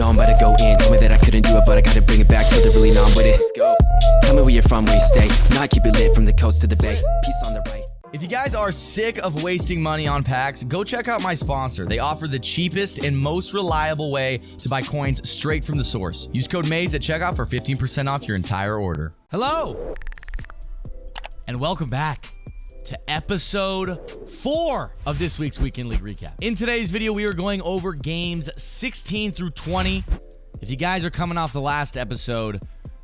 know I'm about to go in. Told me that I couldn't do it, but I gotta bring it back, so they're really on with it. Let's go. Tell me where you're from, where you stay. Now I keep it lit from the coast to the bay. Peace on the right. If you guys are sick of wasting money on packs, go check out my sponsor. They offer the cheapest and most reliable way to buy coins straight from the source. Use code MAZE at checkout for 15% off your entire order. Hello, and welcome back to episode 4 of this week's Weekend League Recap. In today's video, we are going over games 16 through 20. If you guys are coming off the last episode,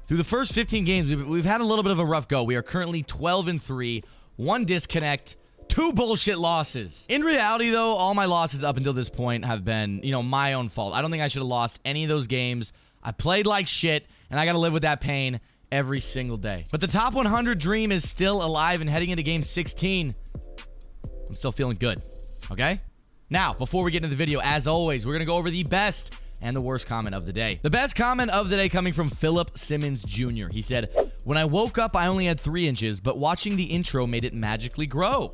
through the first 15 games, we've had a little bit of a rough go. We are currently 12-3, 1 disconnect, 2 bullshit losses. In reality, though, all my losses up until this point have been, my own fault. I don't think I should have lost any of those games. I played like shit, and I got to live with that pain every single day. But the top 100 dream is still alive, and heading into game 16, I'm still feeling good, okay? Now, before we get into the video, as always, we're going to go over the best and the worst comment of the day. The best comment of the day coming from Philip Simmons Jr. He said, "When I woke up, I only had 3 inches, but watching the intro made it magically grow."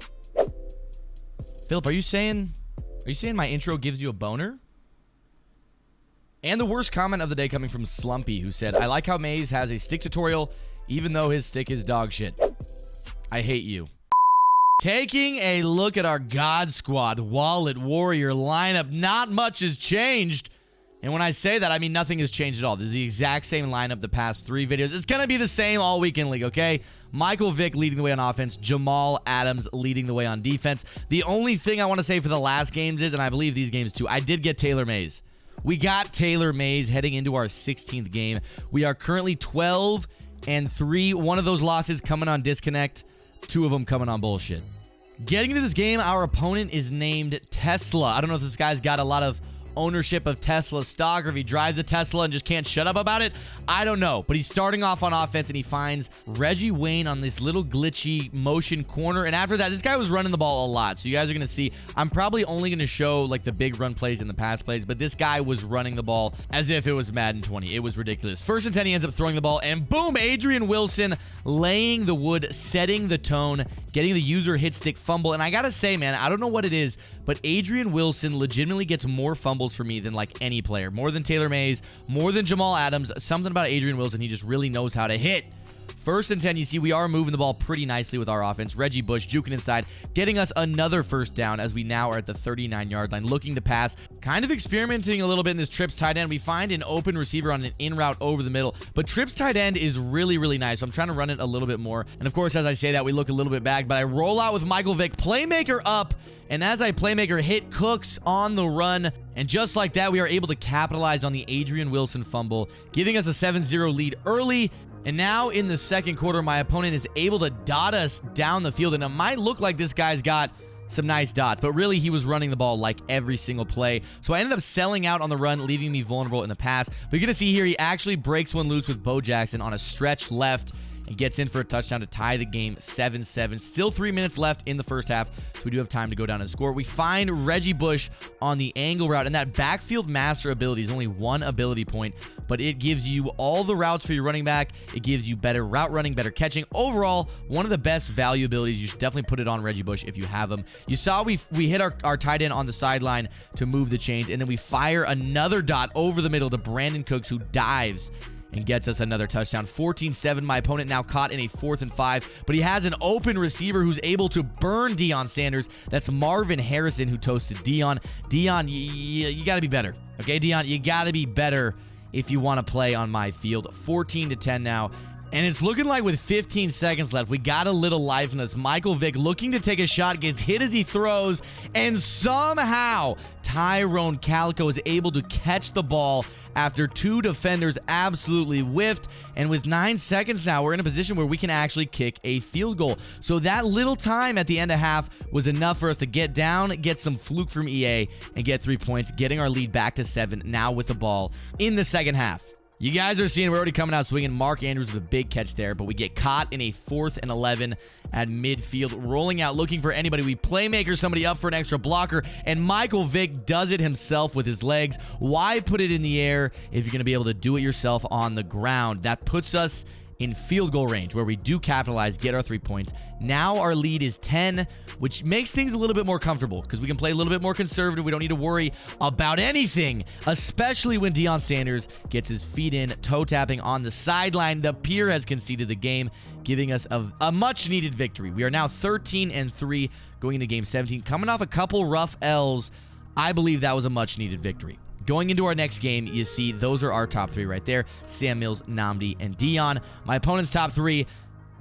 Philip, are you saying my intro gives you a boner? And the worst comment of the day coming from Slumpy, who said, "I like how Maze has a stick tutorial, even though his stick is dog shit. I hate you." Taking a look at our God Squad Wallet Warrior lineup, not much has changed. And when I say that, I mean nothing has changed at all. This is the exact same lineup the past 3 videos. It's going to be the same all weekend league, okay? Michael Vick leading the way on offense. Jamal Adams leading the way on defense. The only thing I want to say for the last games is, and I believe these games too, I did get Taylor Mays. We got Taylor Mays heading into our 16th game. We are currently 12-3. One of those losses coming on disconnect. 2 of them coming on bullshit. Getting into this game, our opponent is named Tesla. I don't know if this guy's got a lot of ownership of Tesla stock, or if he drives a Tesla and just can't shut up about it. I don't know, but he's starting off on offense, and he finds Reggie Wayne on this little glitchy motion corner, and after that, this guy was running the ball a lot, so you guys are going to see, I'm probably only going to show like the big run plays and the pass plays, but this guy was running the ball as if it was Madden 20. It was ridiculous. 1st and 10, he ends up throwing the ball, and boom, Adrian Wilson laying the wood, setting the tone, getting the user hit stick fumble, and I gotta say, man, I don't know what it is, but Adrian Wilson legitimately gets more fumbles for me than like any player. More than Taylor Mays, more than Jamal Adams. Something about Adrian Wilson, he just really knows how to hit. 1st and 10, you see we are moving the ball pretty nicely with our offense. Reggie Bush juking inside, getting us another 1st down as we now are at the 39-yard line, looking to pass. Kind of experimenting a little bit in this trips tight end. We find an open receiver on an in route over the middle, but trips tight end is really, really nice, so I'm trying to run it a little bit more. And of course, as I say that, we look a little bit back, but I roll out with Michael Vick, playmaker up, and as I playmaker hit Cooks on the run, and just like that, we are able to capitalize on the Adrian Wilson fumble, giving us a 7-0 lead early. And now in the second quarter, my opponent is able to dot us down the field, and it might look like this guy's got some nice dots, but really he was running the ball like every single play. So I ended up selling out on the run, leaving me vulnerable in the pass. But you're going to see here, he actually breaks one loose with Bo Jackson on a stretch left and gets in for a touchdown to tie the game 7-7. Still 3 minutes left in the first half, so we do have time to go down and score. We find Reggie Bush on the angle route, and that backfield master ability is only 1 ability point, but it gives you all the routes for your running back. It gives you better route running, better catching. Overall, one of the best value abilities. You should definitely put it on Reggie Bush if you have him. You saw we hit our tight end on the sideline to move the chains, and then we fire another dot over the middle to Brandon Cooks, who dives and gets us another touchdown. 14-7. My opponent now caught in a 4th and 5, but he has an open receiver who's able to burn Deion Sanders. That's Marvin Harrison who toasted Deion. Deion, you got to be better. Okay, Deion, you got to be better if you want to play on my field. 14-10 now. And it's looking like with 15 seconds left, we got a little life in this. Michael Vick looking to take a shot, gets hit as he throws, and somehow Tyrone Calico is able to catch the ball after 2 defenders absolutely whiffed. And with 9 seconds now, we're in a position where we can actually kick a field goal. So that little time at the end of half was enough for us to get down, get some fluke from EA, and get 3 points, getting our lead back to 7 now with the ball in the second half. You guys are seeing we're already coming out swinging. Mark Andrews with a big catch there, but we get caught in a 4th and 11 at midfield, rolling out, looking for anybody. We playmaker somebody up for an extra blocker, and Michael Vick does it himself with his legs. Why put it in the air if you're going to be able to do it yourself on the ground? That puts us in field goal range, where we do capitalize, get our 3 points. Now our lead is 10, which makes things a little bit more comfortable because we can play a little bit more conservative. We don't need to worry about anything, especially when Deion Sanders gets his feet in, toe tapping on the sideline. The Pier has conceded the game, giving us a much needed victory. We are now 13-3 going into game 17, coming off a couple rough L's. I believe that was a much needed victory. Going into our next game, you see those are our top 3 right there. Sam Mills, Nnamdi, and Deion. My opponent's top 3,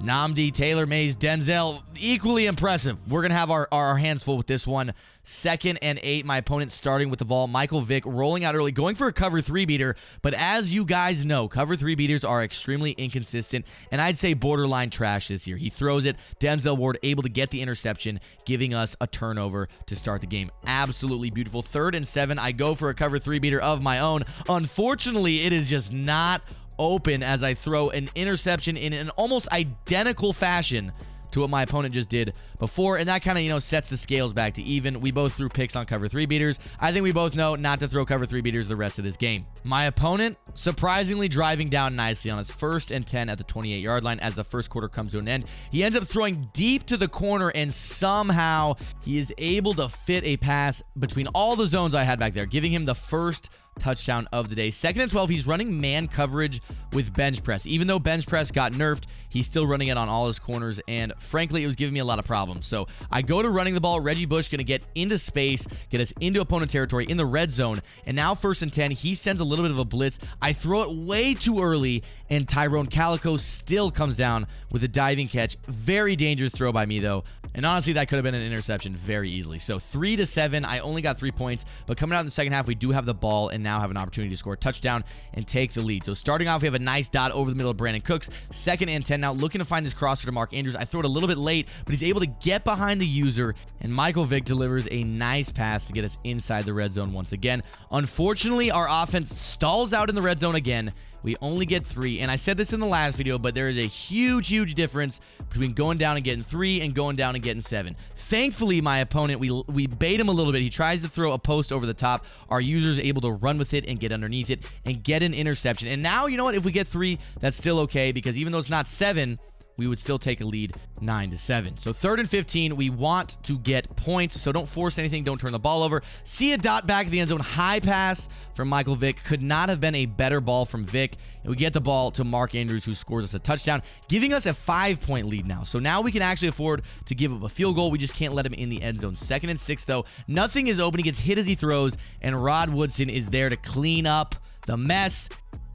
Nnamdi, Taylor, Mays, Denzel, equally impressive. We're going to have our hands full with this one. 2nd and 8, my opponent starting with the ball. Michael Vick rolling out early, going for a cover 3 beater. But as you guys know, cover 3 beaters are extremely inconsistent, and I'd say borderline trash this year. He throws it. Denzel Ward able to get the interception, giving us a turnover to start the game. Absolutely beautiful. 3rd and 7, I go for a cover 3 beater of my own. Unfortunately, it is just not open as I throw an interception in an almost identical fashion to what my opponent just did before, and that kind of, sets the scales back to even. We both threw picks on cover 3 beaters. I think we both know not to throw cover 3 beaters the rest of this game. My opponent surprisingly driving down nicely on his 1st and 10 at the 28-yard line as the first quarter comes to an end. He ends up throwing deep to the corner, and somehow he is able to fit a pass between all the zones I had back there, giving him the first touchdown of the day. 2nd and 12, he's running man coverage with bench press. Even though bench press got nerfed, he's still running it on all his corners, and frankly, it was giving me a lot of problems. So I go to running the ball. Reggie Bush going to get into space, get us into opponent territory in the red zone, and now 1st and 10, he sends a little bit of a blitz. I throw it way too early, and Tyrone Calico still comes down with a diving catch. Very dangerous throw by me, though. And honestly, that could have been an interception very easily. So 3-7, I only got 3 points, but coming out in the second half, we do have the ball and now have an opportunity to score a touchdown and take the lead. So starting off, we have a nice dot over the middle of Brandon Cooks. 2nd and 10 now, looking to find this crosser to Mark Andrews. I throw it a little bit late, but he's able to get behind the user, and Michael Vick delivers a nice pass to get us inside the red zone once again. Unfortunately, our offense stalls out in the red zone again. We only get 3, and I said this in the last video, but there is a huge difference between going down and getting 3 and going down and getting 7. Thankfully, my opponent, we bait him a little bit. He tries to throw a post over the top. Our user's able to run with it and get underneath it and get an interception. And now, you know what? If we get 3, that's still okay, because even though it's not 7, we would still take a lead 9-7. So 3rd and 15, we want to get points, so don't force anything, don't turn the ball over. See a dot back at the end zone, high pass from Michael Vick. Could not have been a better ball from Vick, and we get the ball to Mark Andrews, who scores us a touchdown, giving us a 5-point lead now. So now we can actually afford to give up a field goal. We just can't let him in the end zone. 2nd and 6, though. Nothing is open. He gets hit as he throws, and Rod Woodson is there to clean up the mess.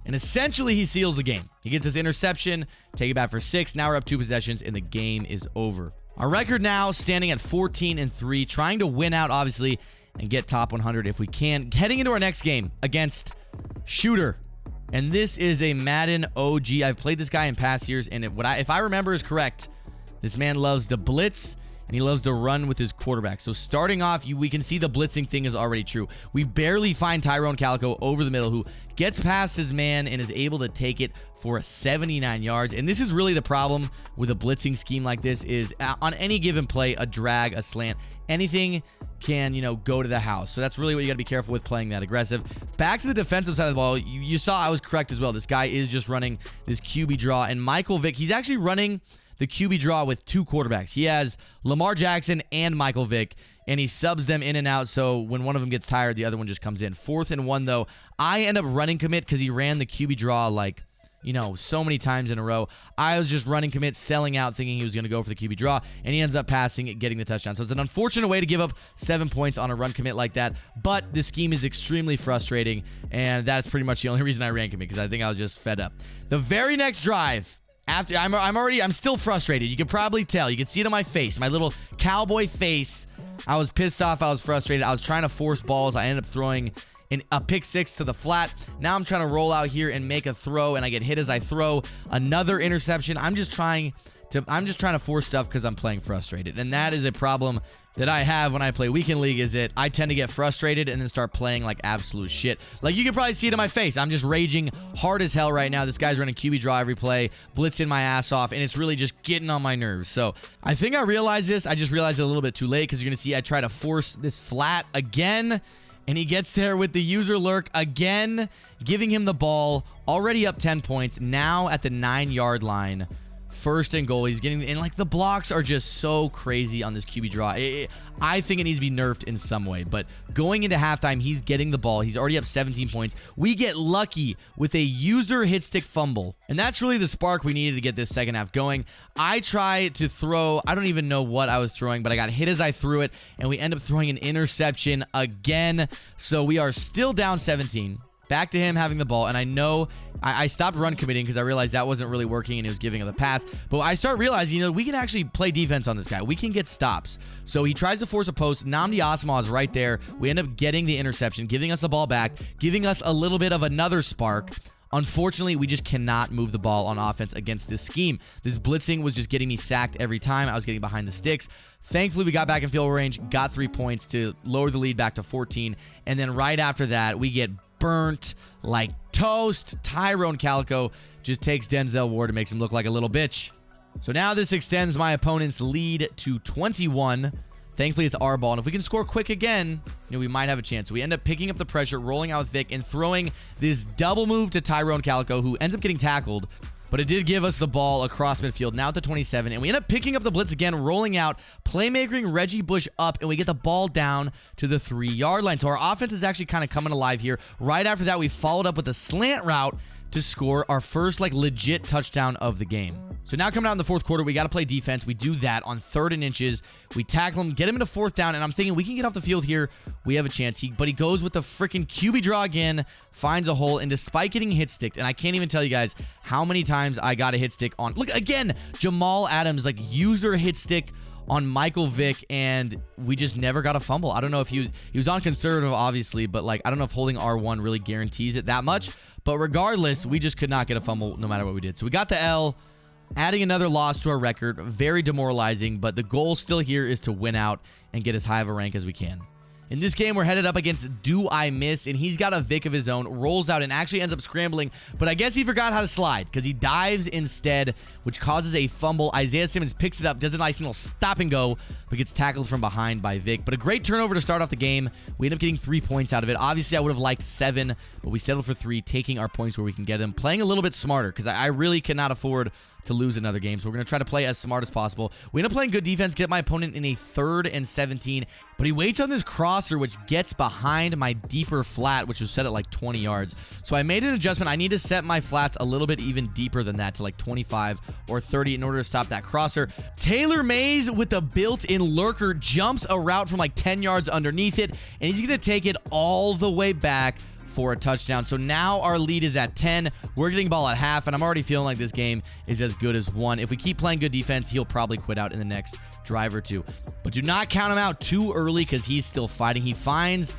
And essentially, he seals the game. He gets his interception, take it back for 6. Now we're up 2 possessions, and the game is over. Our record now standing at 14-3, trying to win out, obviously, and get top 100 if we can. Heading into our next game against Shooter. And this is a Madden OG. I've played this guy in past years, and if I remember is correct, this man loves to blitz, and he loves to run with his quarterback. So starting off, we can see the blitzing thing is already true. We barely find Tyrone Calico over the middle, who gets past his man and is able to take it for 79 yards. And this is really the problem with a blitzing scheme like this, is on any given play, a drag, a slant, anything can, go to the house. So that's really what you got to be careful with playing that aggressive. Back to the defensive side of the ball, you saw I was correct as well. This guy is just running this QB draw, and Michael Vick, he's actually running the QB draw with 2 quarterbacks. He has Lamar Jackson and Michael Vick, and he subs them in and out, so when one of them gets tired, the other one just comes in. 4th and 1, though. I end up running commit because he ran the QB draw so many times in a row. I was just running commit, selling out, thinking he was going to go for the QB draw, and he ends up passing it, getting the touchdown. So it's an unfortunate way to give up 7 points on a run commit like that, but the scheme is extremely frustrating, and that's pretty much the only reason I ran commit, because I think I was just fed up. The very next drive, after I'm still frustrated. You can probably tell. You can see it on my face, my little cowboy face. I was pissed off. I was frustrated. I was trying to force balls. I ended up throwing a pick 6 to the flat. Now I'm trying to roll out here and make a throw, and I get hit as I throw. Another interception. I'm just trying to force stuff because I'm playing frustrated, and that is a problem that I have when I play Weekend League, is that I tend to get frustrated and then start playing like absolute shit. Like, you can probably see it in my face. I'm just raging hard as hell right now. This guy's running QB draw every play, blitzing my ass off, and it's really just getting on my nerves. So I think I realized this. I just realized it a little bit too late, because you're going to see I try to force this flat again, And he gets there with the user lurk again, giving him the ball. Already up 10 points. Now at the 9-yard line. First and goal. He's getting, and like the blocks are just so crazy on this QB draw. I think it needs to be nerfed in some way, but going into halftime, he's getting the ball. He's already up 17 points. We get lucky with a user hit stick fumble, and that's really the spark we needed to get this second half going. I try to throw, I don't even know what I was throwing, but I got hit as I threw it, and we end up throwing an interception again. So we are still down 17. Back to him having the ball, and I know I stopped run committing because I realized that wasn't really working and he was giving him the pass. But I start realizing, you know, we can actually play defense on this guy. We can get stops. So he tries to force a post. Nnamdi Asomugha is right there. We end up getting the interception, giving us the ball back, giving us a little bit of another spark. Unfortunately, we just cannot move the ball on offense against this scheme. This blitzing was just getting me sacked every time. I was getting behind the sticks. Thankfully, we got back in field goal range, got 3 points to lower the lead back to 14. And then right after that, we get burnt like toast. Tyrone Calico just takes Denzel Ward and makes him look like a little bitch. So now this extends my opponent's lead to 21. Thankfully, it's our ball, and if we can score quick again, you know, we might have a chance. So we end up picking up the pressure, rolling out with Vic, and throwing this double move to Tyrone Calico, who ends up getting tackled. But it did give us the ball across midfield, now at the 27, and we end up picking up the blitz again, rolling out, playmakering Reggie Bush up, and we get the ball down to the 3-yard line. So our offense is actually kind of coming alive here. Right after that, we followed up with a slant route to score our first, like, legit touchdown of the game. So now coming out in the fourth quarter, we got to play defense. We do that on 3rd and inches. We tackle him, get him into 4th down, and I'm thinking we can get off the field here. We have a chance. But he goes with the freaking QB draw again, finds a hole, and despite getting hit sticked, and I can't even tell you guys how many times I got a hit stick on. Look, again, Jamal Adams, like, user hit stick on Michael Vick, and we just never got a fumble. I don't know if he was on conservative, obviously, but like I don't know if holding R1 really guarantees it that much. But regardless, we just could not get a fumble no matter what we did. So we got the L, adding another loss to our record. Very demoralizing, but the goal still here is to win out and get as high of a rank as we can. In this game, we're headed up against Do I Miss, and he's got a Vic of his own, rolls out, and actually ends up scrambling, but I guess he forgot how to slide, because he dives instead, which causes a fumble. Isaiah Simmons picks it up, does a nice little stop and go, but gets tackled from behind by Vic. But a great turnover to start off the game. We end up getting 3 points out of it. Obviously, I would have liked 7, but we settled for 3, taking our points where we can get them, playing a little bit smarter, because I really cannot afford to lose another game. So we're going to try to play as smart as possible. We end up playing good defense, get my opponent in a 3rd and 17, but he waits on this crosser, which gets behind my deeper flat, which was set at like 20 yards. So I made an adjustment. I need to set my flats a little bit even deeper than that, to like 25 or 30 in order to stop that crosser. Taylor Mays with the built-in lurker jumps a route from like 10 yards underneath it, and he's going to take it all the way back for a touchdown. So now our lead is at 10. We're getting ball at half, and I'm already feeling like this game is as good as one. If we keep playing good defense, he'll probably quit out in the next drive or two. But do not count him out too early, because he's still fighting. He finds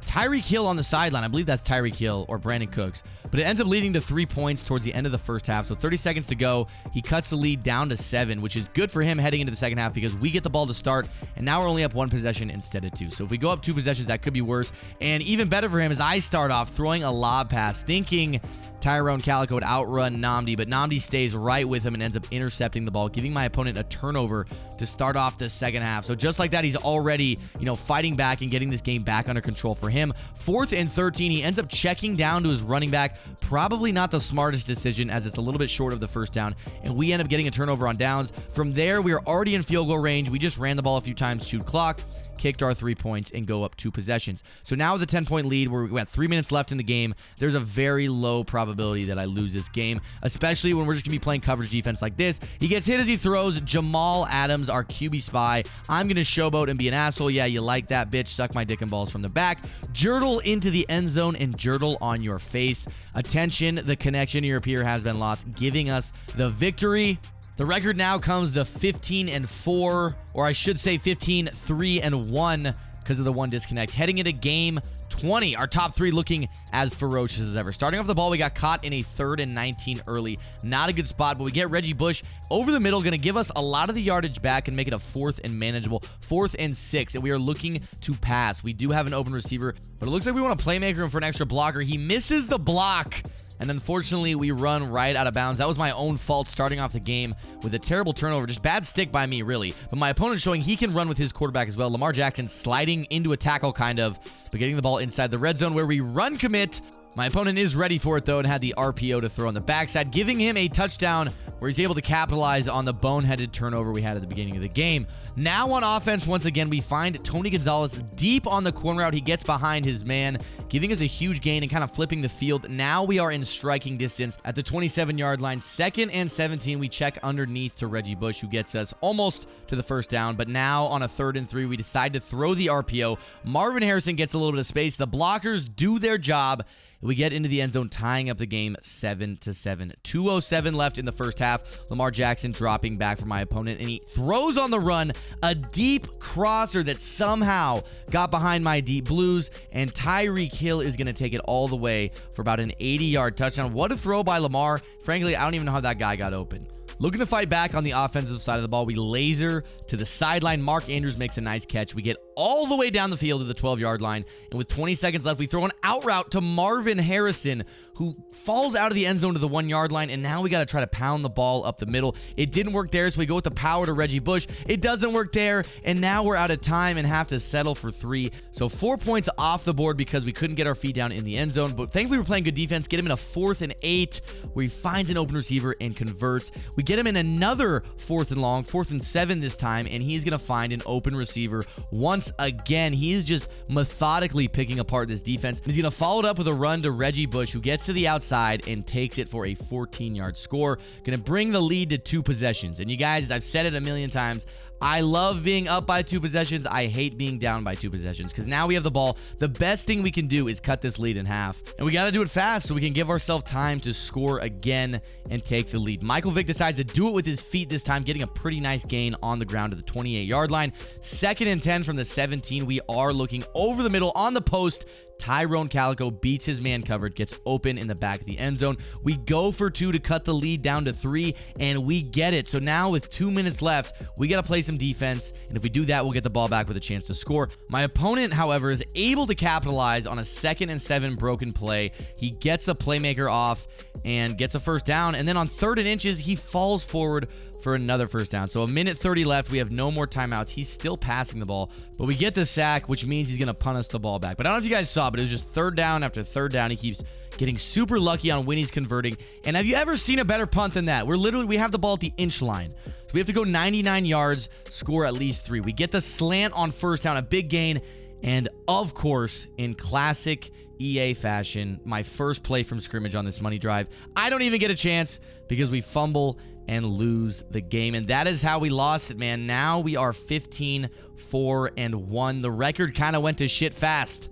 Tyreek Hill on the sideline. I believe that's Tyreek Hill or Brandon Cooks. But it ends up leading to 3 points towards the end of the first half. So 30 seconds to go. He cuts the lead down to 7, which is good for him heading into the second half, because we get the ball to start, and now we're only up 1 possession instead of 2. So if we go up 2 possessions, that could be worse. And even better for him is I start off throwing a lob pass, thinking Tyrone Calico would outrun Nnamdi, but Nnamdi stays right with him and ends up intercepting the ball, giving my opponent a turnover to start off the second half. So just like that, he's already, you know, fighting back and getting this game back under control for him. 4th and 13, he ends up checking down to his running back. Probably not the smartest decision, as it's a little bit short of the first down, and we end up getting a turnover on downs. From there, we are already in field goal range. We just ran the ball a few times, chewed clock, kicked our 3 points, and go up 2 possessions. So now with a 10-point lead, where we got 3 minutes left in the game, there's a very low probability that I lose this game, especially when we're just going to be playing coverage defense like this. He gets hit as he throws. Jamal Adams, our QB spy. I'm going to showboat and be an asshole. Yeah, you like that, bitch. Suck my dick and balls from the back. Jurtle into the end zone and jurtle on your face. Attention, the connection to your peer has been lost, giving us the victory. The record now comes to 15-4, or I should say 15-3-1 because of the 1 disconnect. Heading into game 20, our top 3 looking as ferocious as ever. Starting off the ball, we got caught in a 3rd and 19 early. Not a good spot, but we get Reggie Bush over the middle, going to give us a lot of the yardage back and make it a 4th and manageable. 4th and 6, and we are looking to pass. We do have an open receiver, but it looks like we want a playmaker for an extra blocker. He misses the block, And unfortunately, we run right out of bounds. That was my own fault starting off the game with a terrible turnover. Just bad stick by me, really. But my opponent showing he can run with his quarterback as well. Lamar Jackson sliding into a tackle, kind of, but getting the ball inside the red zone where we run commit. My opponent is ready for it, though, and had the RPO to throw on the backside, giving him a touchdown where he's able to capitalize on the boneheaded turnover we had at the beginning of the game. Now on offense, once again, we find Tony Gonzalez deep on the corner route. He gets behind his man, giving us a huge gain and kind of flipping the field. Now we are in striking distance at the 27-yard line. 2nd and 17, we check underneath to Reggie Bush, who gets us almost to the first down. But now on a 3rd and 3, we decide to throw the RPO. Marvin Harrison gets a little bit of space. The blockers do their job. We get into the end zone, tying up the game 7-7. 2:07 left in the first half. Lamar Jackson dropping back for my opponent, and he throws on the run a deep crosser that somehow got behind my Deep Blues, and Tyreek Hill is going to take it all the way for about an 80-yard touchdown. What a throw by Lamar. Frankly, I don't even know how that guy got open. Looking to fight back on the offensive side of the ball. We laser to the sideline. Mark Andrews makes a nice catch. We get all the way down the field to the 12-yard line. And with 20 seconds left, we throw an out route to Marvin Harrison, who falls out of the end zone to the 1-yard line. And now we got to try to pound the ball up the middle. It didn't work there, so we go with the power to Reggie Bush. It doesn't work there. And now we're out of time and have to settle for 3. So 4 points off the board because we couldn't get our feet down in the end zone. But thankfully, we're playing good defense. Get him in a 4th and 8, where he finds an open receiver and converts. We get him in another 4th and long, 4th and 7 this time, and he's going to find an open receiver once again. He is just methodically picking apart this defense. He's going to follow it up with a run to Reggie Bush, who gets to the outside and takes it for a 14-yard score. Going to bring the lead to 2 possessions. And you guys, I've said it a million times, I love being up by 2 possessions. I hate being down by 2 possessions because now we have the ball. The best thing we can do is cut this lead in half. And we got to do it fast so we can give ourselves time to score again and take the lead. Michael Vick decides to do it with his feet this time, getting a pretty nice gain on the ground to the 28-yard line. 2nd and 10 from the 17. We are looking over the middle on the post. Tyrone Calico beats his man covered, gets open in the back of the end zone. We go for 2 to cut the lead down to 3, and we get it. So now with 2 minutes left, we got to play some defense, and if we do that, we'll get the ball back with a chance to score. My opponent, however, is able to capitalize on a 2nd and 7 broken play. He gets a playmaker off and gets a first down, and then on 3rd and inches, he falls forward for another first down. So 1:30 left. We have no more timeouts. He's still passing the ball, but we get the sack, which means he's going to punt us the ball back. But I don't know if you guys saw, but it was just 3rd down after 3rd down. He keeps getting super lucky on when he's converting. And have you ever seen a better punt than that? We have the ball at the inch line. So we have to go 99 yards, score at least 3. We get the slant on first down, a big gain. And of course, in classic EA fashion, my first play from scrimmage on this money drive, I don't even get a chance because we fumble and lose the game. And that is how we lost it, man. Now we are 15-4-1. The record kind of went to shit fast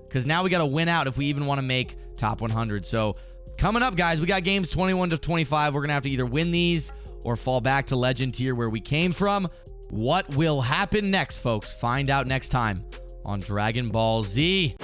because now we got to win out if we even want to make top 100. So coming up, guys, we got games 21-25. We're going to have to either win these or fall back to legend tier where we came from. What will happen next, folks? Find out next time on Dragon Ball Z.